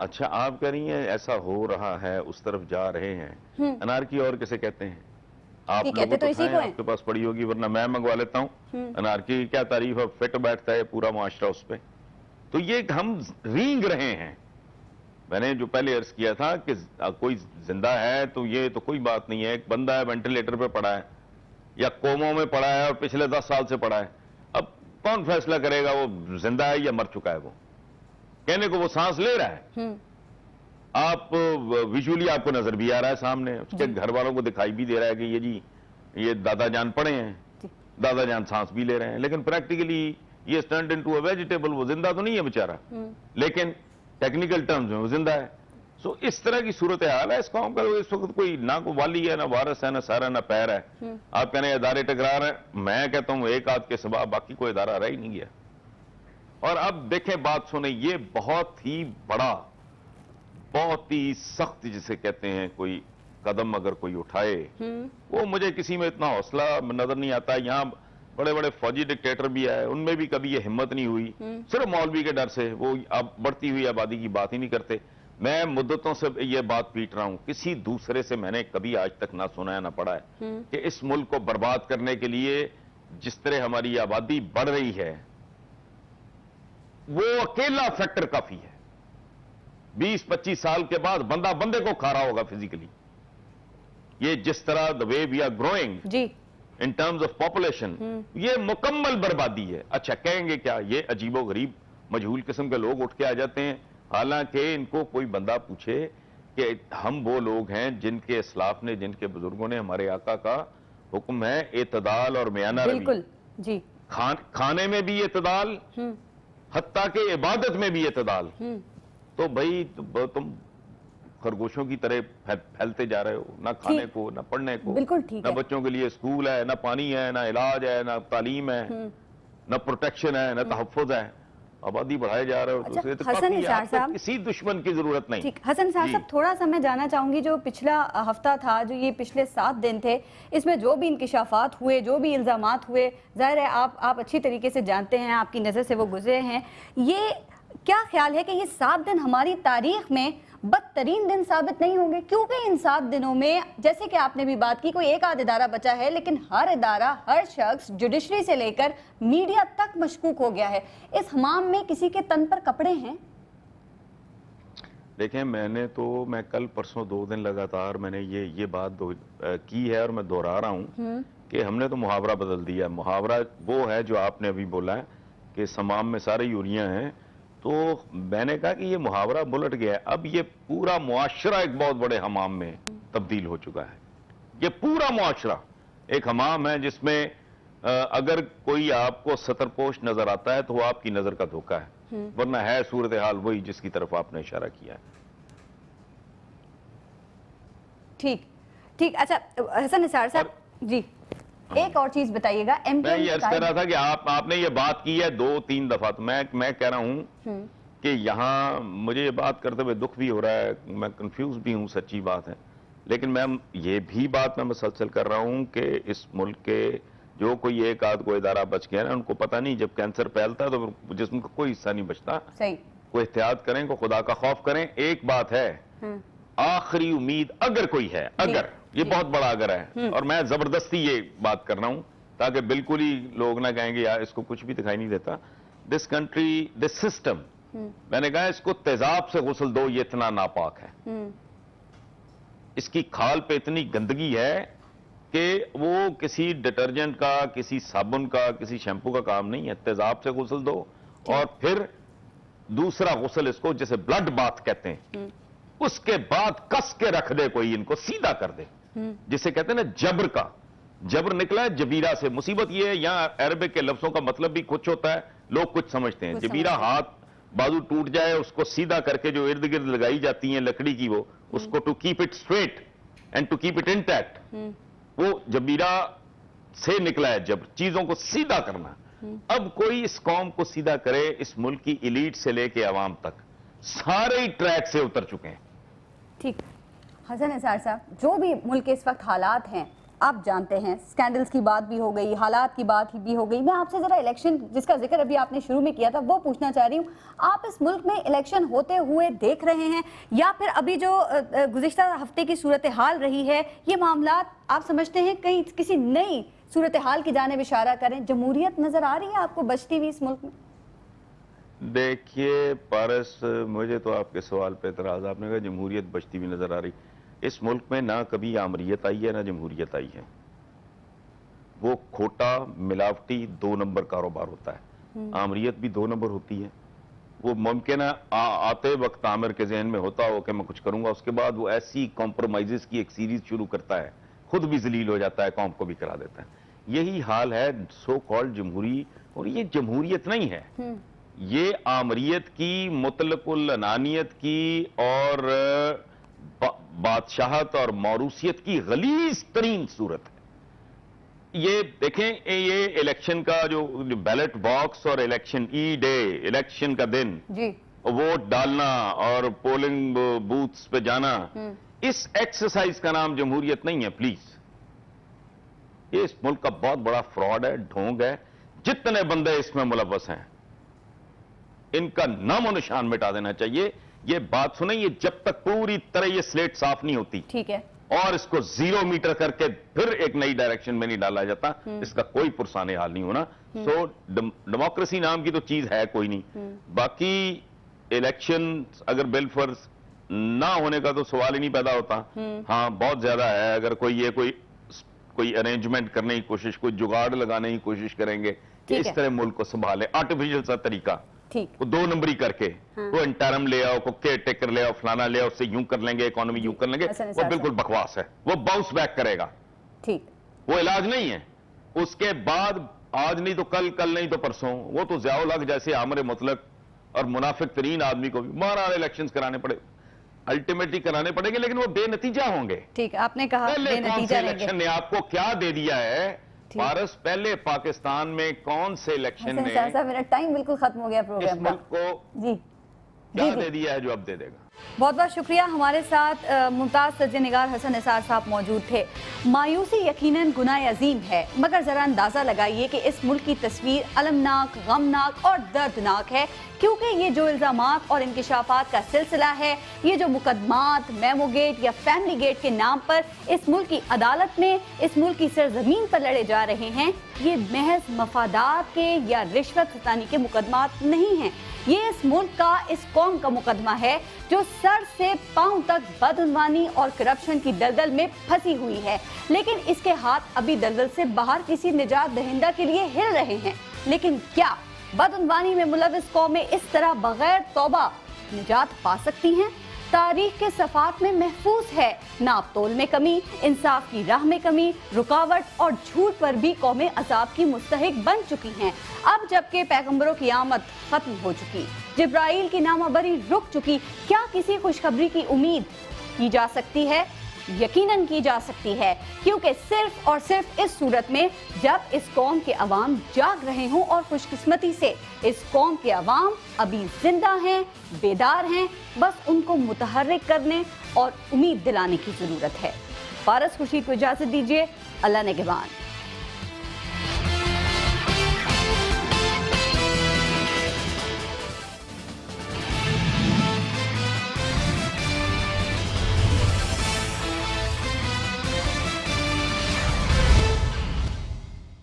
اچھا آپ کہہ رہی ہیں ایسا ہو رہا ہے، اس طرف جا رہے ہیں، انارکی اور کسے کہتے ہیں؟ آپ لوگوں تو کھائیں، آپ کے پاس پڑی ہوگی، ورنہ میں منگوا لیتا ہوں۔ انارکی کی کیا تعریف ہے، فٹ بیٹھتا ہے پورا معاشرہ اس پہ۔ تو یہ ہم رینگ رہے ہیں۔ میں نے جو پہلے عرض کیا تھا کہ کوئی زندہ ہے تو یہ تو کوئی بات نہیں ہے، ایک بندہ ہے وینٹیلیٹر پہ پڑا ہے یا کوموں میں پڑا ہے اور پچھلے 10 سال سے پڑا ہے، اب کون فیصلہ کرے گا وہ زندہ ہے یا مر چکا ہے؟ وہ کہنے کو وہ سانس لے رہا ہے، آپ ویژولی آپ کو نظر بھی آ رہا ہے سامنے، اس کے گھر والوں کو دکھائی بھی دے رہا ہے کہ یہ جی یہ دادا جان پڑے ہیں، دادا جان سانس بھی لے رہے ہیں، لیکن پریکٹیکلی یہ ٹرنڈ انٹو اے ویجیٹیبل، وہ زندہ تو نہیں ہے بیچارہ، لیکن ٹیکنیکل ٹرمز میں وہ زندہ ہے۔ سو اس طرح کی صورتحال ہے اس قوم کا، اس وقت کوئی نہ کوئی والی ہے، نہ وارث ہے، نہ سارا، نہ پیر ہے۔ آپ کہنے ادارے ٹکرا رہے ہیں، میں کہتا ہوں ایک آدھ کے سوا باقی کوئی ادارہ رہ ہی نہیں گیا۔ اور اب دیکھیں بات سنیں، یہ بہت ہی بڑا، بہت ہی سخت جسے کہتے ہیں کوئی قدم اگر کوئی اٹھائے، وہ مجھے کسی میں اتنا حوصلہ نظر نہیں آتا۔ یہاں بڑے بڑے فوجی ڈکٹیٹر بھی آئے، ان میں بھی کبھی یہ ہمت نہیں ہوئی، صرف مولوی کے ڈر سے وہ اب بڑھتی ہوئی آبادی کی بات ہی نہیں کرتے۔ میں مدتوں سے یہ بات پیٹ رہا ہوں، کسی دوسرے سے میں نے کبھی آج تک نہ سنا ہے نہ پڑھا ہے کہ اس ملک کو برباد کرنے کے لیے جس طرح ہماری آبادی بڑھ رہی ہے، وہ اکیلا فیکٹر کافی ہے۔ 20-25 سال کے بعد بندہ بندے کو کھا رہا ہوگا فزیکلی۔ یہ جس طرح the way we are growing in terms of population، یہ مکمل بربادی ہے۔ اچھا کہیں گے کیا یہ عجیب و غریب مجہول قسم کے لوگ اٹھ کے آ جاتے ہیں، حالانکہ ان کو کوئی بندہ پوچھے کہ ہم وہ لوگ ہیں جن کے اسلاف نے، جن کے بزرگوں نے، ہمارے آقا کا حکم ہے اعتدال اور میانہ روی، بالکل جی، کھانے میں بھی اعتدال، حتیٰ کہ عبادت میں بھی اعتدال، تو بھئی تم خرگوشوں کی طرح پھیلتے جا رہے ہو، نہ کھانے کو، نہ پڑھنے کو، نہ بچوں کے لیے اسکول ہے، نہ پانی ہے، نہ علاج ہے، نہ تعلیم ہے، نہ پروٹیکشن ہے، نہ تحفظ ہے، آبادی بڑھائے جا رہے ہو۔ تو اسے تو کافی ہے، آپ کو کسی دشمن کی ضرورت نہیں۔ حسن نثار صاحب تھوڑا سا میں جاننا چاہوں گی، جو پچھلا ہفتہ تھا، جو یہ پچھلے 7 دن تھے، اس میں جو بھی انکشافات ہوئے، جو بھی الزامات ہوئے، ظاہر ہے آپ اچھی طریقے سے جانتے ہیں، آپ کی نظر سے وہ گزرے ہیں، یہ کیا خیال ہے کہ یہ 7 دن ہماری تاریخ میں بدترین دن ثابت نہیں ہوں گے؟ کیونکہ ان 7 دنوں میں جیسے کہ آپ نے بھی بات کی، کوئی ایک آدھ ادارہ بچا ہے، لیکن ہر ادارہ، ہر شخص، جوڈیشری سے لے کر میڈیا تک مشکوک ہو گیا ہے۔ اس حمام میں کسی کے تن پر کپڑے ہیں؟ دیکھیں میں کل پرسوں 2 دن لگاتار میں نے یہ بات کی ہے اور میں دہرا رہا ہوں کہ ہم نے تو محاورہ بدل دیا۔ محاورہ وہ ہے جو آپ نے ابھی بولا ہے کہ سمام میں سارے یوریاں ہیں، تو میں نے کہا کہ یہ محاورہ بلٹ گیا ہے، اب یہ پورا معاشرہ ایک بہت بڑے حمام میں تبدیل ہو چکا ہے۔ یہ پورا معاشرہ ایک حمام ہے جس میں اگر کوئی آپ کو سطرپوش نظر آتا ہے تو وہ آپ کی نظر کا دھوکہ ہے، ورنہ ہے صورتحال وہی جس کی طرف آپ نے اشارہ کیا ہے۔ ٹھیک، اچھا حسن نثار صاحب جی، ایک اور چیز بتائیے گا۔ میں یہ عرض کر رہا تھا کہ آپ نے یہ بات کی ہے 2-3 دفعہ، تو میں کہہ رہا ہوں کہ یہاں مجھے یہ بات کرتے ہوئے دکھ بھی ہو رہا ہے، میں کنفیوز بھی ہوں، سچی بات ہے، لیکن میں یہ بھی بات میں مسلسل کر رہا ہوں کہ اس ملک کے جو کوئی ایک آدھ کوئی ادارہ بچ گیا نا، ان کو پتہ نہیں جب کینسر پھیلتا ہے تو جسم کا کوئی حصہ نہیں بچتا۔ کوئی احتیاط کریں، کوئی خدا کا خوف کریں۔ ایک بات ہے، آخری امید اگر کوئی ہے، اگر، یہ بہت بڑا اگر ہے، اور میں زبردستی یہ بات کر رہا ہوں تاکہ بالکل ہی لوگ نہ کہیں گے یار اس کو کچھ بھی دکھائی نہیں دیتا، دس کنٹری، دس سسٹم، میں نے کہا اس کو تیزاب سے غسل دو، یہ اتنا ناپاک ہے، اس کی کھال پہ اتنی گندگی ہے کہ وہ کسی ڈٹرجنٹ کا، کسی صابن کا، کسی شیمپو کا کام نہیں ہے، تیزاب سے غسل دو، اور پھر دوسرا غسل اس کو جسے بلڈ باتھ کہتے ہیں، اس کے بعد کس کے رکھ دے کوئی، ان کو سیدھا کر دے، جسے کہتے ہیں نا جبر کا، جبر نکلا ہے جبیرہ سے۔ مصیبت یہ ہے یہاں عربک کے لفظوں کا مطلب بھی کچھ ہوتا ہے، لوگ کچھ سمجھتے ہیں۔ جبیرہ ہاتھ بازو ٹوٹ جائے، اس کو سیدھا کر کے جو ارد گرد لگائی جاتی ہیں لکڑی کی، وہ اس کو to keep it straight and to keep it intact, وہ جبیرہ سے نکلا ہے جبر، چیزوں کو سیدھا کرنا۔ اب کوئی اس قوم کو سیدھا کرے، اس ملک کی ایلیٹ سے لے کے عوام تک سارے ہی ٹریک سے اتر چکے ہیں۔ ٹھیک، حسن نثار صاحب، جو بھی ملک کے اس وقت حالات ہیں، آپ جانتے ہیں سکینڈلز کی بات بھی ہو گئی, حالات کی بات بھی ہو گئی. میں آپ سے ذرا الیکشن جس کا ذکر ابھی آپ نے شروع میں کیا تھا وہ پوچھنا چاہ رہی ہوں. آپ اس ملک میں الیکشن ہوتے ہوئے دیکھ رہے ہیں یا پھر ابھی جو گزشتہ ہفتے کی صورتحال رہی ہے یہ معاملات آپ سمجھتے ہیں کہیں کسی نئی صورتحال کی جانب اشارہ کریں؟ جمہوریت نظر آ رہی ہے آپ کو بچتی ہوئی اس ملک میں؟ دیکھیے پارس, مجھے تو آپ کے سوال پہ اعتراض. آپ نے کہا جمہوریت بچتی ہوئی نظر آ رہی. اس ملک میں نہ کبھی آمریت آئی ہے نہ جمہوریت آئی ہے. وہ کھوٹا ملاوٹی 2 نمبر کاروبار ہوتا ہے. آمریت بھی 2 نمبر ہوتی ہے. وہ ممکن ہے آتے وقت عامر کے ذہن میں ہوتا ہو کہ میں کچھ کروں گا, اس کے بعد وہ ایسی کمپرومائزز کی ایک سیریز شروع کرتا ہے, خود بھی ذلیل ہو جاتا ہے, قوم کو بھی کرا دیتا ہے. یہی حال ہے سو کالڈ جمہوری. اور یہ جمہوریت نہیں ہے, یہ آمریت کی, مطلق العنانیت کی اور بادشاہت اور موروثیت کی غلیظ ترین صورت ہے. یہ دیکھیں, یہ الیکشن کا جو بیلٹ باکس اور الیکشن ای ڈے, الیکشن کا دن, ووٹ ڈالنا اور پولنگ بوتھس پہ جانا, اس ایکسرسائز کا نام جمہوریت نہیں ہے پلیز. یہ اس ملک کا بہت بڑا فراڈ ہے, ڈھونگ ہے. جتنے بندے اس میں ملوث ہیں ان کا نام و نشان مٹا دینا چاہیے. یہ بات سنیں, یہ جب تک پوری طرح یہ سلیٹ صاف نہیں ہوتی, ٹھیک ہے, اور اس کو 0 میٹر کر کے پھر ایک نئی ڈائریکشن میں نہیں ڈالا جاتا, اس کا کوئی پرسانے حال نہیں ہونا. سو ڈیموکریسی نام کی تو چیز ہے کوئی نہیں. باقی الیکشن اگر بالفرض نہ ہونے کا تو سوال ہی نہیں پیدا ہوتا. ہاں بہت زیادہ ہے. اگر کوئی ارینجمنٹ کرنے کی کوشش, کوئی جگاڑ لگانے کی کوشش کریں گے کہ اس طرح ملک کو سنبھالے, آرٹیفیشل سا طریقہ, وہ 2 نمبری کر کے, وہ انٹرم لے آؤ, کو کیئر ٹیکر لے آؤ, فلانا لے آؤ, اس سے یوں کر لیں گے, اکانومی یوں کر لیں گے, وہ بالکل بکواس ہے. وہ باؤنس بیک کرے گا, وہ علاج نہیں ہے. اس کے بعد آج نہیں تو کل, کل نہیں تو پرسوں, وہ تو ضیاء الحق جیسے عامر مطلق اور منافق ترین آدمی کو بھی مارا الیکشنز کرانے پڑے, الٹیمیٹلی کرانے پڑیں گے, لیکن وہ بے نتیجہ ہوں گے. ٹھیک, آپ نے کہا بے نتیجہ الیکشن نے آپ کو کیا دے دیا ہے پارس؟ پہلے پاکستان میں کون سے الیکشن نے میرا ٹائم بالکل ختم ہو گیا پروگرام اس ملک کو کیا دے دیا ہے جو اب دے دے گا؟ بہت بہت شکریہ. ہمارے ساتھ ممتاز سجیہ نگار حسن نثار صاحب موجود تھے. مایوسی یقیناً گناہ عظیم ہے, مگر ذرا اندازہ لگائیے کہ اس ملک کی تصویر المناک, غمناک اور دردناک ہے, کیونکہ یہ جو الزامات اور انکشافات کا سلسلہ ہے, یہ جو مقدمات میمو گیٹ یا فیملی گیٹ کے نام پر اس ملک کی عدالت میں, اس ملک کی سرزمین پر لڑے جا رہے ہیں, یہ محض مفادات کے یا رشوت ستانی کے مقدمات نہیں ہیں. یہ اس ملک کا, اس قوم کا مقدمہ ہے جو سر سے پاؤں تک بدعنوانی اور کرپشن کی دلدل میں پھنسی ہوئی ہے, لیکن اس کے ہاتھ ابھی دلدل سے باہر کسی نجات دہندہ کے لیے ہل رہے ہیں. لیکن کیا بدعنوانی میں ملوث قومیں اس طرح بغیر توبہ نجات پا سکتی ہیں؟ تاریخ کے صفحات میں محفوظ ہے, ناپ تول میں کمی, انصاف کی راہ میں کمی, رکاوٹ اور جھوٹ پر بھی قومیں عذاب کی مستحق بن چکی ہیں. اب جبکہ پیغمبروں کی آمد ختم ہو چکی, جبرائیل کی نامہ-بری رک چکی, کیا کسی خوشخبری کی امید کی جا سکتی ہے؟ یقیناً کی جا سکتی ہے, کیونکہ صرف اور صرف اس صورت میں جب اس قوم کے عوام جاگ رہے ہوں, اور خوش قسمتی سے اس قوم کے عوام ابھی زندہ ہیں, بیدار ہیں, بس ان کو متحرک کرنے اور امید دلانے کی ضرورت ہے. پارس خورشید کو اجازت دیجیے. اللہ نگہبان.